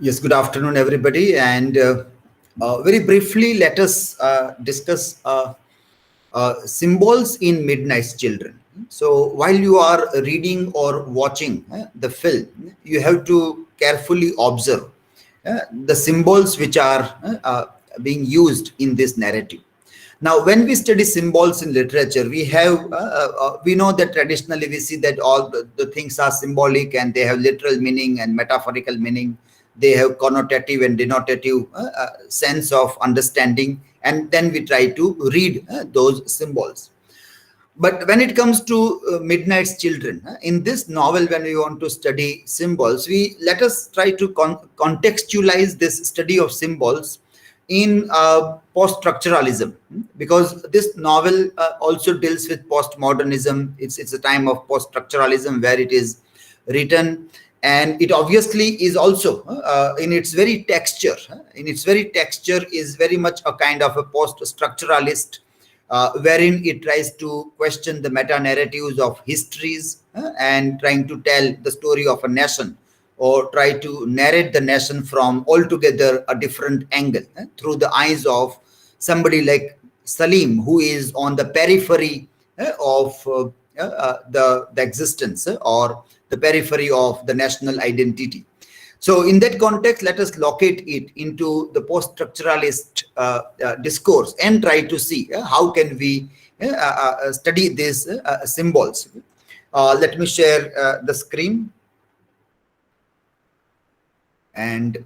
Yes, good afternoon, everybody. And very briefly, let us discuss symbols in Midnight's Children. So, while you are reading or watching the film, you have to carefully observe the symbols which are being used in this narrative. Now, when we study symbols in literature, we know that traditionally we see that all the things are symbolic and they have literal meaning and metaphorical meaning. They have connotative and denotative sense of understanding, and then we try to read those symbols. But when it comes to Midnight's Children, in this novel, when we want to study symbols, we let us try to contextualize this study of symbols in post-structuralism, because this novel also deals with postmodernism. It's a time of post-structuralism where it is written, and it obviously is also in its very texture. In its very texture is very much a kind of a post-structuralist, wherein it tries to question the meta-narratives of histories and trying to tell the story of a nation, or try to narrate the nation from altogether a different angle through the eyes of somebody like Saleem, who is on the periphery of the existence or the periphery of the national identity. So in that context, let us locate it into the post-structuralist discourse and try to see how can we study these symbols. Let me share the screen. And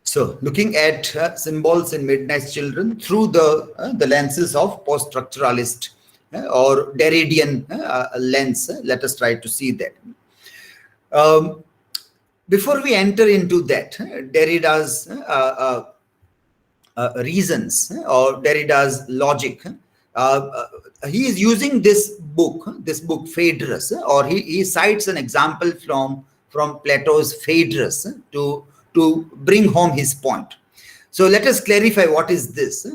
so looking at symbols in Midnight's Children through the lenses of post-structuralist or Derridian lens, let us try to see that. Before we enter into that, Derrida's reasons or Derrida's logic, he is using this book Phaedrus, or he cites an example from Plato's Phaedrus to bring home his point. So let us clarify what is this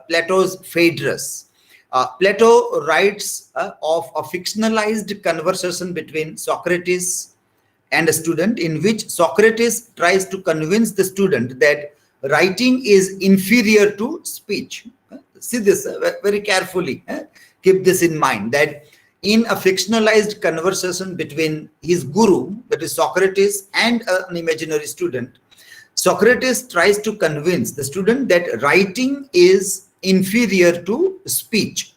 Plato's Phaedrus. Plato writes of a fictionalized conversation between Socrates and a student, in which Socrates tries to convince the student that writing is inferior to speech. See this very carefully. Keep this in mind, that in a fictionalized conversation between his guru, that is Socrates, and an imaginary student, Socrates tries to convince the student that writing is inferior to speech.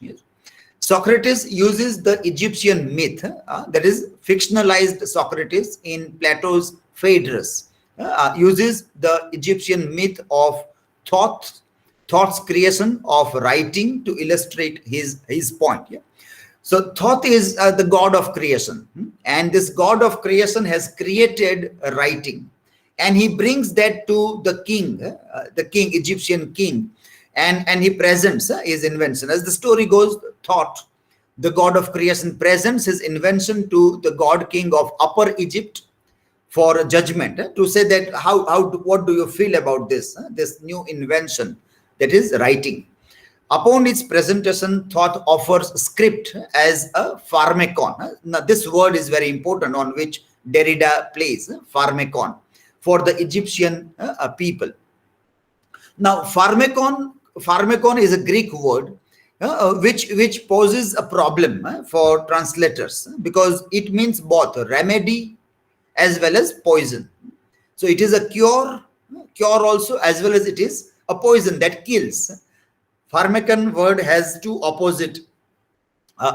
Socrates uses the Egyptian myth, that is fictionalized Socrates in Plato's Phaedrus, uses the Egyptian myth of thought's creation of writing to illustrate his point. So Thoth is the god of creation, and this god of creation has created writing, and he brings that to the king, Egyptian king, and he presents his invention. As the story goes, Thoth, the god of creation, presents his invention to the god king of Upper Egypt for judgment, to say that what do you feel about this new invention, that is writing. Upon its presentation, Thoth offers script as a Pharmakon. Now, this word is very important, on which Derrida plays, Pharmakon, for the Egyptian people. Now, Pharmakon is a Greek word which poses a problem for translators, because it means both remedy as well as poison. So it is a cure also, as well as it is a poison that kills. Pharmakon word has two opposite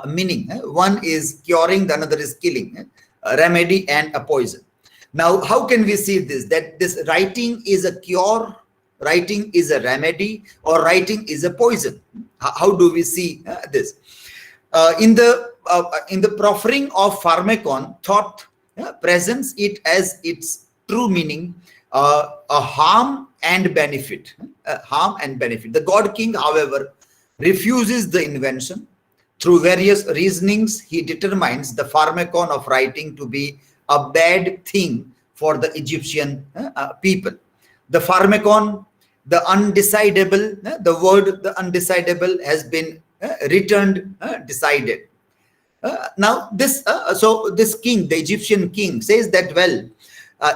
meaning. One is curing, the another is killing. A remedy and a poison. Now, how can we see this? That this writing is a cure, writing is a remedy, or writing is a poison? How do we see this? In the proffering of Pharmakon, Thoth presents it as its true meaning, a harm and benefit. The god king, however, refuses the invention. Through various reasonings, he determines the Pharmakon of writing to be a bad thing for the Egyptian people. The Pharmakon, the undecidable, the word the undecidable has been returned, decided. Now this king, the Egyptian king, says that, well,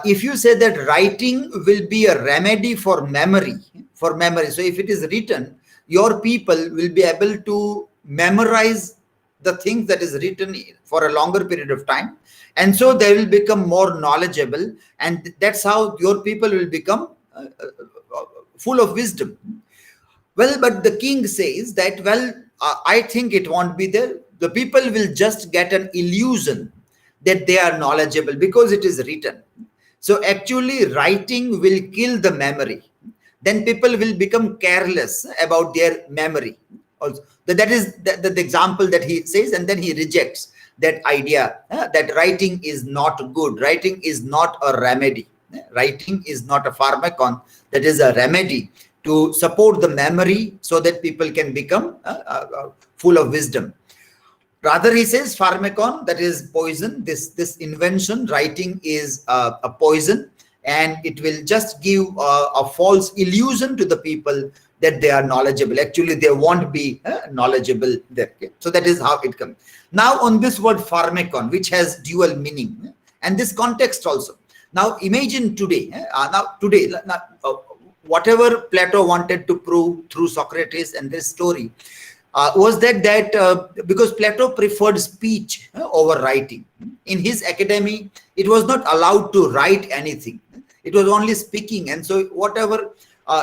if you say that writing will be a remedy for memory, so if it is written, your people will be able to memorize the things that is written for a longer period of time, and so they will become more knowledgeable, and that's how your people will become full of wisdom. Well, but the king says that, well, I think it won't be there. The people will just get an illusion that they are knowledgeable because it is written. So actually writing will kill the memory. Then people will become careless about their memory. Also, that is the example that he says, and then he rejects that idea that writing is not good. Writing is not a remedy. Writing is not a pharmakon. That is a remedy to support the memory so that people can become full of wisdom. Rather, he says pharmakon, that is poison. This invention, writing, is a poison, and it will just give a false illusion to the people that they are knowledgeable. Actually, they won't be knowledgeable there. Okay? So that is how it comes. Now, on this word pharmakon, which has dual meaning, and this context also. Now, imagine today. Whatever Plato wanted to prove through Socrates and this story was that because Plato preferred speech over writing. In his academy, it was not allowed to write anything. It was only speaking. And so whatever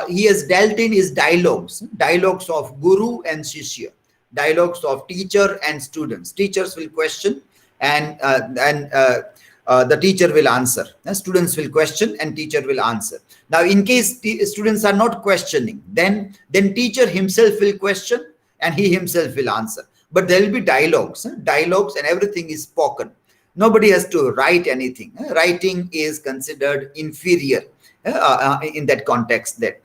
he has dealt in is dialogues of guru and shishya, dialogues of teacher and students. Teachers will question and the teacher will answer. Students will question and teacher will answer. Now, in case students are not questioning, then teacher himself will question and he himself will answer. But there will be dialogues, and everything is spoken. Nobody has to write anything. Writing is considered inferior in that context there.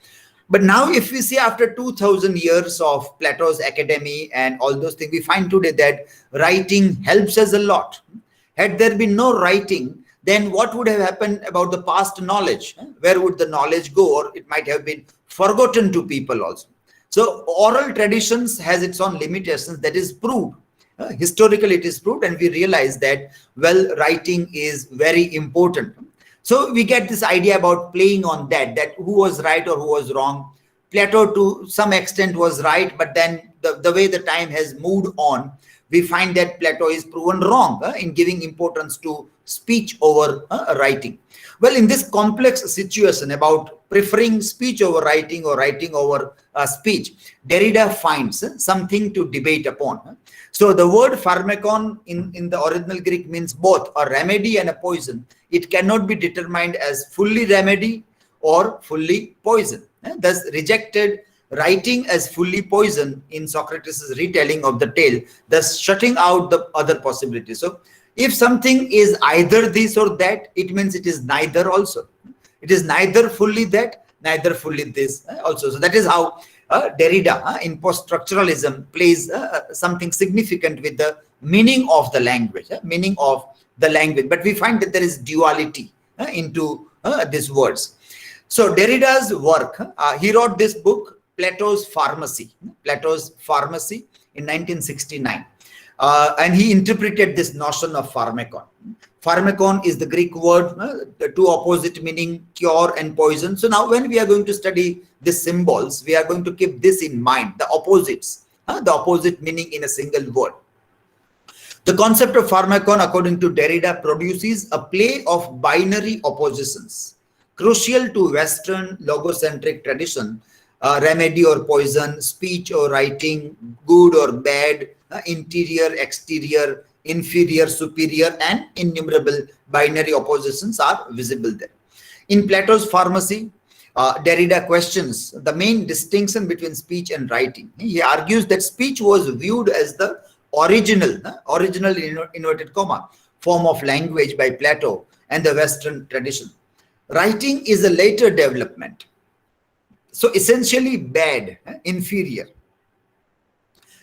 But now, if we see after 2000 years of Plato's academy and all those things, we find today that writing helps us a lot. Had there been no writing, then what would have happened about the past knowledge? Where would the knowledge go? Or it might have been forgotten to people also. So oral traditions has its own limitations. That is proved. Historically, it is proved, and we realize that, well, writing is very important. So we get this idea about playing on that who was right or who was wrong. Plato to some extent was right, but then the way the time has moved on, we find that Plato is proven wrong in giving importance to speech over writing. Well, in this complex situation about preferring speech over writing or writing over speech, Derrida finds something to debate upon. So the word pharmakon in the original Greek means both a remedy and a poison. It cannot be determined as fully remedy or fully poison. Thus rejected writing as fully poison in Socrates' retelling of the tale, thus shutting out the other possibilities. So if something is either this or that, it means it is neither also. It is neither fully that, neither fully this also. So that is how Derrida in post-structuralism plays something significant with the meaning of the language, But we find that there is duality into these words. So Derrida's work, he wrote this book, Plato's Pharmacy in 1969. And he interpreted this notion of pharmakon. Pharmakon is the Greek word, the two opposite meaning, cure and poison. So now when we are going to study these symbols, we are going to keep this in mind, the opposites, the opposite meaning in a single word. The concept of pharmakon, according to Derrida, produces a play of binary oppositions, crucial to Western logocentric tradition, remedy or poison, speech or writing, good or bad, interior, exterior, inferior, superior, and innumerable binary oppositions are visible there. In Plato's Pharmacy, Derrida questions the main distinction between speech and writing. He argues that speech was viewed as the original inverted comma form of language by Plato and the Western tradition. Writing is a later development. So essentially bad, inferior,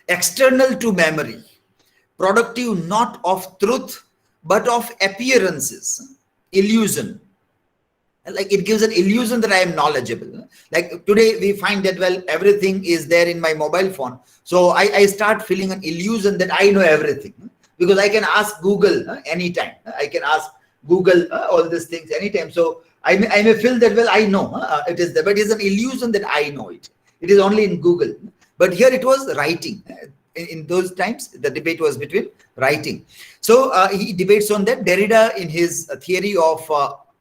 external to memory, productive not of truth, but of appearances, illusion. Like it gives an illusion that I am knowledgeable. Like today we find that, well, everything is there in my mobile phone. So I start feeling an illusion that I know everything, because I can ask Google anytime. I can ask Google all these things anytime. So I may feel that, well, I know it is there, but it is an illusion that I know it. It is only in Google. But here it was writing. In those times, the debate was between writing. So he debates on that. Derrida, in his theory of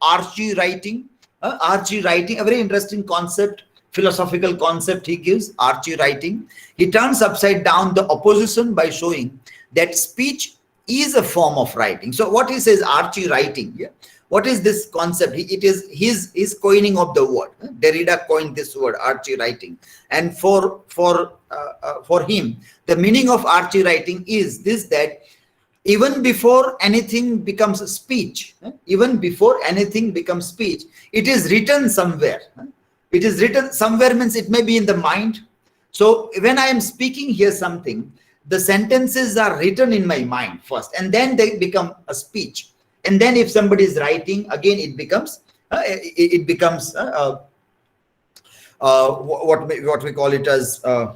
archi-writing, a very interesting concept, philosophical concept he gives, archi-writing. He turns upside down the opposition by showing that speech is a form of writing. So what he says, archi-writing, yeah? What is this concept? It is his coining of the word. Derrida coined this word, archi-writing. And for him, the meaning of archi-writing is this, that even before anything becomes speech, it is written somewhere. It is written somewhere means it may be in the mind. So when I am speaking here something, the sentences are written in my mind first, and then they become a speech. And then if somebody is writing, again it becomes what we call it as the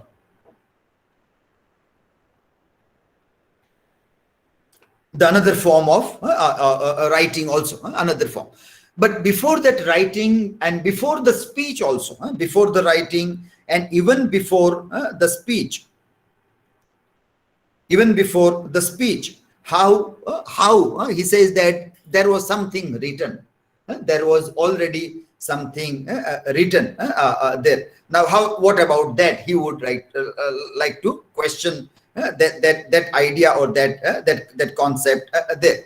another form of writing, also another form. But before that writing and before the speech also, before the writing and even before the speech, how he says that there was something written, there was already something written there. Now what about that? He would like to question that idea or that concept there.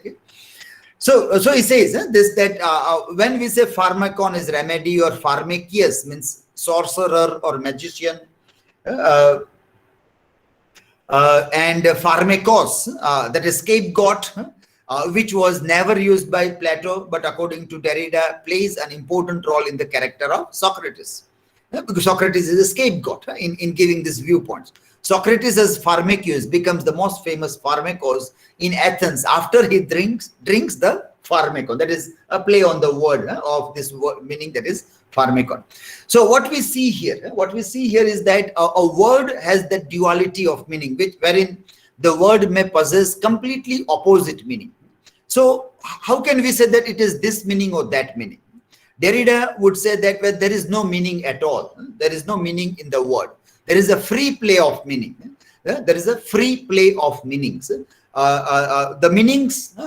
So he says this, that when we say Pharmakon is remedy, or Pharmakius means sorcerer or magician, and Pharmakos, that is scapegoat, which was never used by Plato, but according to Derrida plays an important role in the character of Socrates, because Socrates is a scapegoat in giving these viewpoints. Socrates as Pharmakius becomes the most famous Pharmakos in Athens after he drinks the Pharmakon. That is a play on the word of this word, meaning that is Pharmakon. So what we see here is that a word has the duality of meaning, wherein the word may possess completely opposite meaning. So how can we say that it is this meaning or that meaning? Derrida would say that there is no meaning at all. There is no meaning in the word. There is a free play of meaning. There is a free play of meanings. The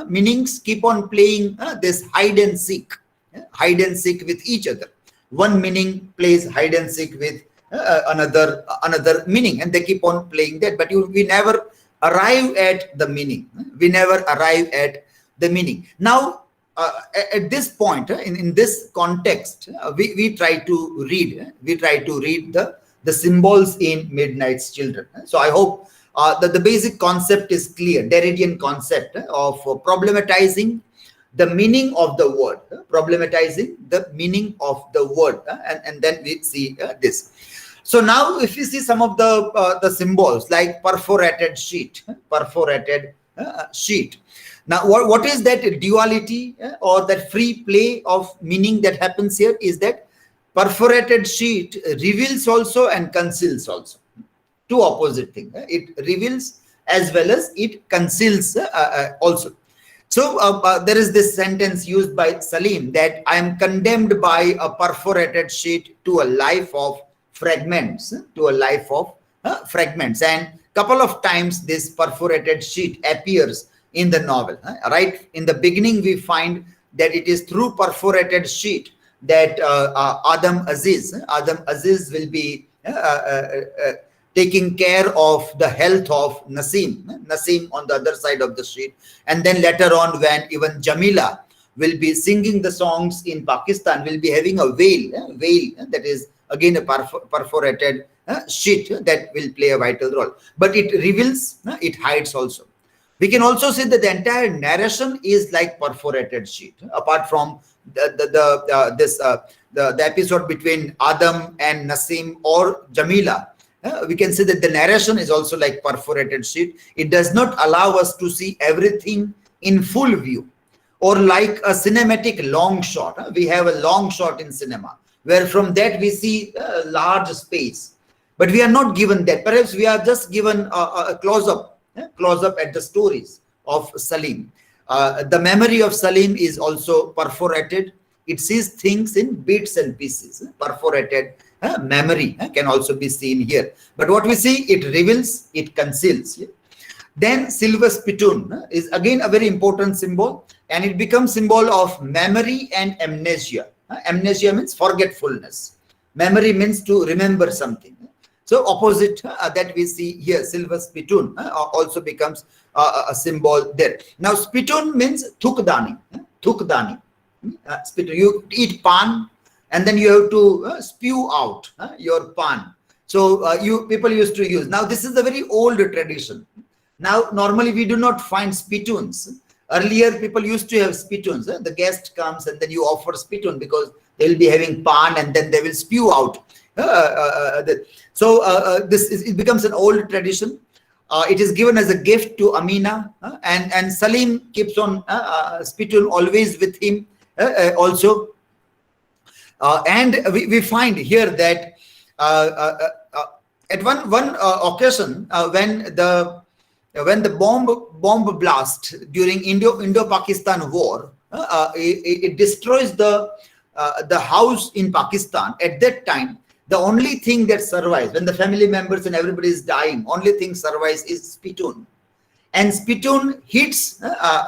meanings keep on playing this hide and seek with each other. One meaning plays hide and seek with another meaning, and they keep on playing that. But we never arrive at the meaning. Now, at this point, in this context, we try to read the symbols in Midnight's Children. So I hope that the basic concept is clear. Derridian concept of problematizing the meaning of the word, and then we see this. So now if you see some of the symbols like perforated sheet. Now what is that duality or that free play of meaning that happens here is that perforated sheet reveals also and conceals also. Two opposite things. It reveals as well as it conceals also. So there is this sentence used by Saleem that I am condemned by a perforated sheet to a life of fragments, and couple of times this perforated sheet appears in the novel. Right in the beginning, we find that it is through perforated sheet that Adam Aziz will be taking care of the health of Naseem on the other side of the sheet. And then later on, when even Jamila will be singing the songs in Pakistan, will be having a veil that is again a perforated sheet that will play a vital role. But it reveals, it hides also. We can also say that the entire narration is like perforated sheet. Apart from the episode between Adam and Naseem or Jamila, we can say that the narration is also like perforated sheet. It does not allow us to see everything in full view. or like a cinematic long shot. We have a long shot in cinema, where from that we see a large space. But we are not given that. Perhaps we are just given a close-up at the stories of Saleem. The memory of Saleem is also perforated. It sees things in bits and pieces. Perforated memory can also be seen here. But what we see, it reveals, it conceals. Then silver spittoon is again a very important symbol, and it becomes symbol of memory and amnesia. Amnesia means forgetfulness. Memory means to remember something. So opposite that we see here, silver spittoon also becomes a symbol there. Now spittoon means thukdani. Thukdani. Spittoon. You eat pan and then you have to spew out your pan. So people used to use. Now this is a very old tradition. Now normally we do not find spittoons. Earlier people used to have spittoons. The guest comes and then you offer spittoon because they will be having pan and then they will spew out. It becomes an old tradition. It is given as a gift to Amina, and Saleem keeps on spittoon always with him also. And we find here that at one occasion when the bomb blast during Indo-Pakistan war, it destroys the house in Pakistan. At that time, the only thing that survives, when the family members and everybody is dying, only thing survives is spittoon. And spittoon hits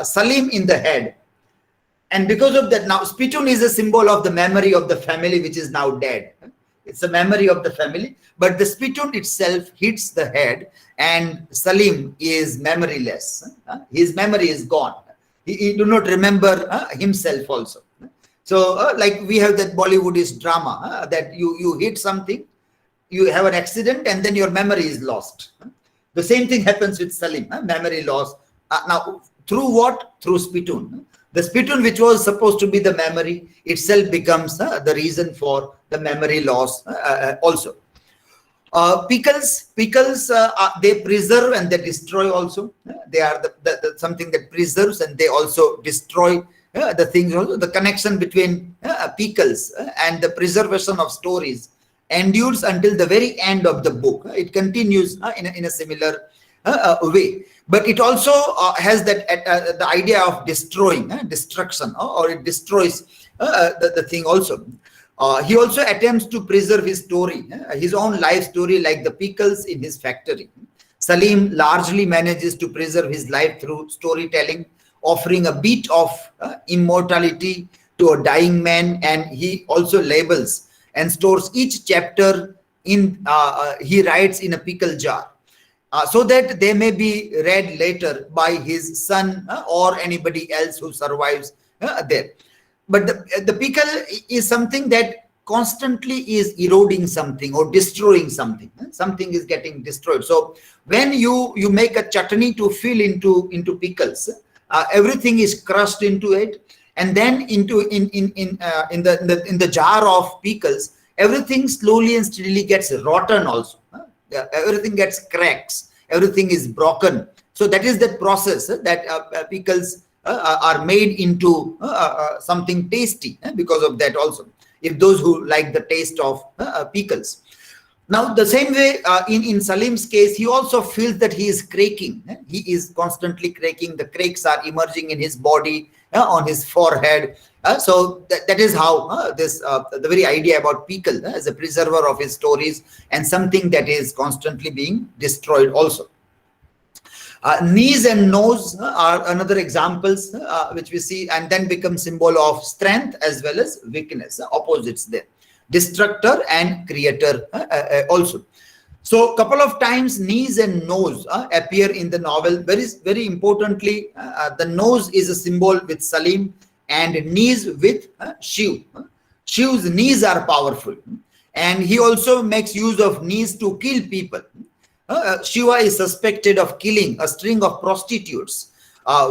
Saleem in the head. And because of that, now spittoon is a symbol of the memory of the family which is now dead. It's a memory of the family, but the spittoon itself hits the head and Saleem is memoryless. His memory is gone. He do not remember himself also. So like we have that Bollywoodist drama that you hit something, you have an accident and then your memory is lost. The same thing happens with Saleem, memory loss. Now through what? Through spittoon. The spittoon, which was supposed to be the memory, itself becomes the reason for the memory loss also. Pickles, they preserve and they destroy also. They are something that preserves and they also destroy the things also. The connection between Pickles and the preservation of stories endures until the very end of the book. It continues in a similar way. But it also has that the idea of destroying, destruction, or it destroys the thing also. He also attempts to preserve his story, his own life story, like the Pickles in his factory. Saleem largely manages to preserve his life through storytelling, offering a bit of immortality to a dying man, and he also labels and stores each chapter he writes in a pickle jar. So that they may be read later by his son or anybody else who survives there. But the pickle is something that constantly is eroding something or destroying something. Something is getting destroyed. So when you make a chutney to fill into pickles, everything is crushed into it, and then in the jar of pickles, everything slowly and steadily gets rotten also. Everything gets cracks, everything is broken. So that is the process that pickles are made into something tasty because of that also, if those who like the taste of pickles. Now the same way in Saleem's case, he also feels that he is cracking. He is constantly cracking. The cracks are emerging in his body, on his forehead. So that is how the very idea about pickle as a preserver of his stories and something that is constantly being destroyed also. Knees and nose are another examples which we see, and then become symbol of strength as well as weakness, opposites there. Destructor and creator also. So couple of times knees and nose appear in the novel. Very importantly, the nose is a symbol with Saleem and knees with Shiv. Shiv's knees are powerful, and he also makes use of knees to kill people. Shiva is suspected of killing a string of prostitutes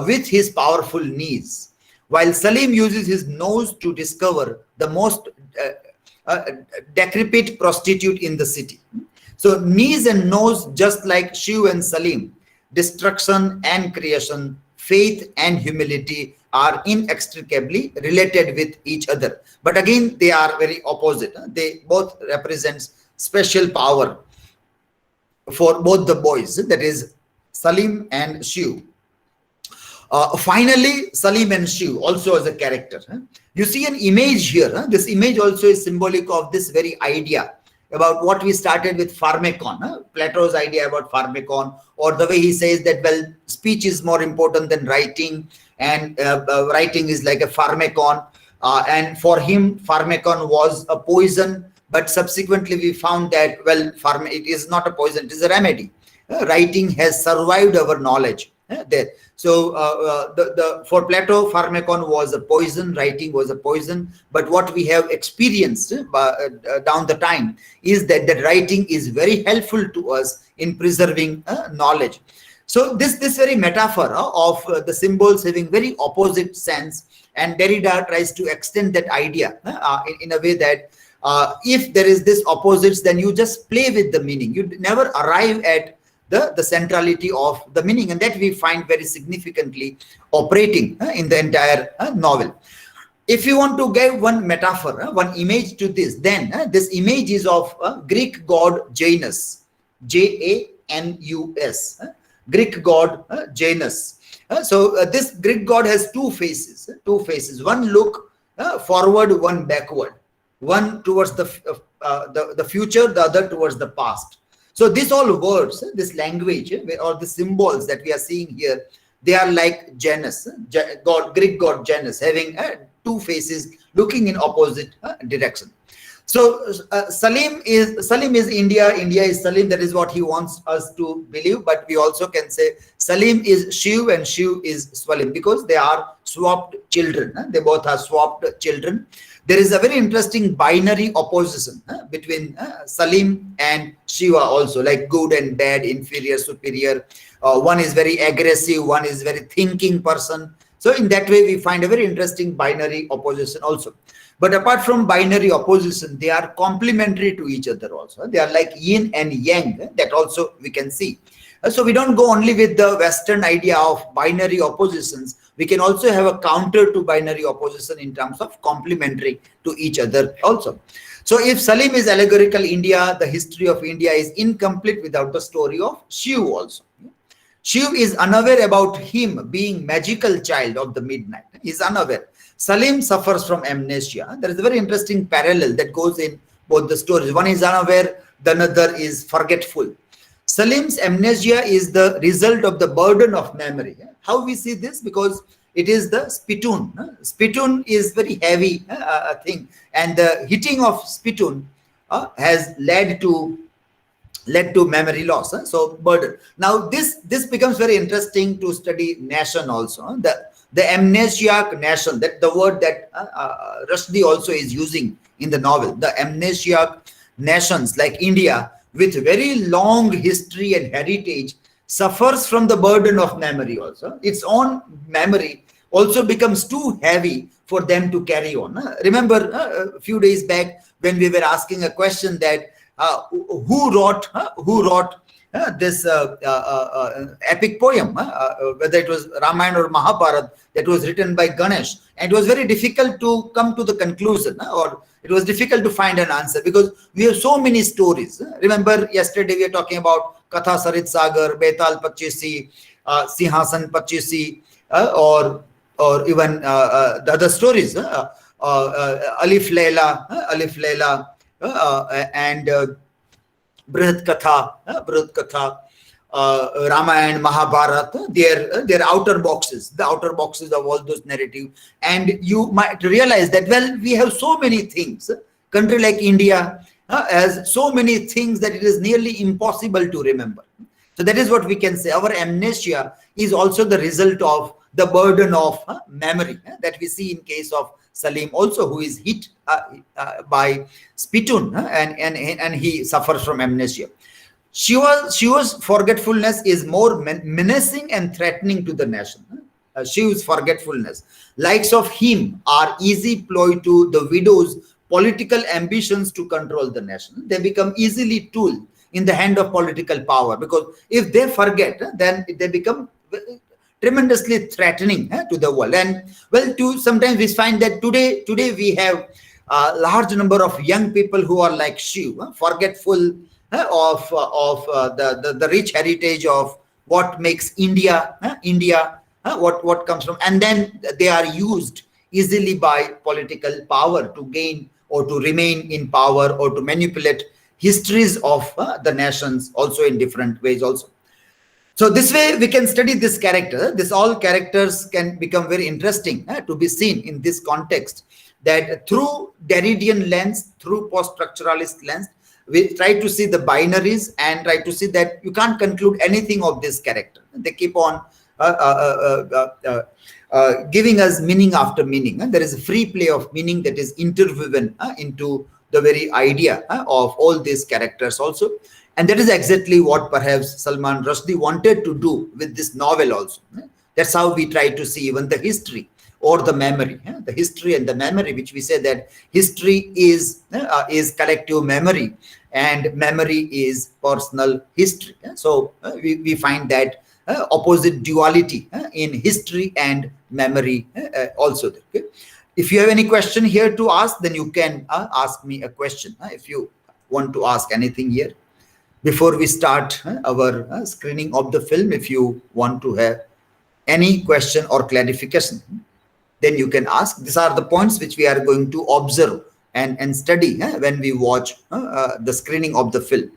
with his powerful knees, while Saleem uses his nose to discover the most decrepit prostitute in the city. So knees and nose, just like Shiv and Saleem, destruction and creation, faith and humility, are inextricably related with each other. But again, they are very opposite. They both represent special power for both the boys, that is Saleem and Shiv. Finally, Saleem and Shiv also as a character. You see an image here. This image also is symbolic of this very idea about what we started with Pharmakon, Plato's idea about Pharmakon, or the way he says that, well, speech is more important than writing, and writing is like a Pharmakon. And for him, Pharmakon was a poison, but subsequently we found that, well, it is not a poison, it is a remedy. Writing has survived our knowledge there. So for Plato, Pharmakon was a poison, writing was a poison. But what we have experienced down the time is that writing is very helpful to us in preserving knowledge. So this very metaphor of the symbols having very opposite sense, and Derrida tries to extend that idea in a way that if there is this opposites, then you just play with the meaning. You never arrive at the centrality of the meaning, and that we find very significantly operating in the entire novel. If you want to give one metaphor, one image to this, then this image is of Greek god Janus, Janus, Greek god Janus. So this Greek god has two faces. One look forward, one backward. One towards the future, the other towards the past. So these all words, this language, or the symbols that we are seeing here, they are like Janus, Greek god Janus, having two faces looking in opposite direction. So Saleem is India, India is Saleem. That is what he wants us to believe. But we also can say Saleem is Shiv and Shiv is Saleem, because they are swapped children. They both are swapped children. There is a very interesting binary opposition between Saleem and Shiva also, like good and bad, inferior, superior. One is very aggressive, one is very thinking person. So in that way, we find a very interesting binary opposition also. But apart from binary opposition, they are complementary to each other also. They are like yin and yang. That also we can see. So we don't go only with the Western idea of binary oppositions. We can also have a counter to binary opposition in terms of complementary to each other also. So if Saleem is allegorical India, the history of India is incomplete without the story of Shiv also. Shiv is unaware about him being magical child of the midnight. He is unaware. Saleem suffers from amnesia. There is a very interesting parallel that goes in both the stories. One is unaware, the other is forgetful. Saleem's amnesia is the result of the burden of memory. How we see this? Because it is the spittoon. Spittoon is very heavy thing, and the hitting of spittoon has led to memory loss. So burden. Now this becomes very interesting to study nation also. The amnesiac nation, that the word that Rushdie also is using in the novel. The amnesiac nations like India, with very long history and heritage, suffers from the burden of memory also. Its own memory also becomes too heavy for them to carry on. Remember a few days back when we were asking a question that who wrote this epic poem, whether it was Ramayana or Mahabharata, that was written by Ganesh. And it was very difficult to come to the conclusion, or it was difficult to find an answer, because we have so many stories. Remember yesterday we were talking about Katha Sarit Sagar, Betal Pachisi, Sinhasan Pachisi, or even the other stories, Alif Layla, and Brihat Katha, Ramayana, Mahabharata, their outer boxes, the outer boxes of all those narratives. And you might realize that, well, we have so many things. Country like India has so many things that it is nearly impossible to remember. So that is what we can say. Our amnesia is also the result of the burden of memory that we see in case of Saleem also, who is hit by Spittoon, and he suffers from amnesia. Shiva's forgetfulness is more menacing and threatening to the nation. Shiva's forgetfulness, likes of him, are easy ploy to the widow's political ambitions to control the nation. They become easily tool in the hand of political power, because if they forget, then they become tremendously threatening to the world. And well, sometimes we find that today we have a large number of young people who are like Shiva, forgetful of the rich heritage of what makes India, what comes from, and then they are used easily by political power to gain or to remain in power or to manipulate histories of the nations also in different ways also. So this way we can study this character. This all characters can become very interesting to be seen in this context, that through Derridian lens, through post-structuralist lens, we try to see the binaries and try to see that you can't conclude anything of this character. They keep on giving us meaning after meaning. There is a free play of meaning that is interwoven into the very idea of all these characters also. And that is exactly what perhaps Salman Rushdie wanted to do with this novel also. That's how we try to see even the history or the memory, the history and the memory, which we say that history is collective memory and memory is personal history. So we find that opposite duality in history and memory also. Okay? If you have any question here to ask, then you can ask me a question if you want to ask anything here. Before we start our screening of the film, if you want to have any question or clarification, then you can ask. These are the points which we are going to observe and study when we watch the screening of the film.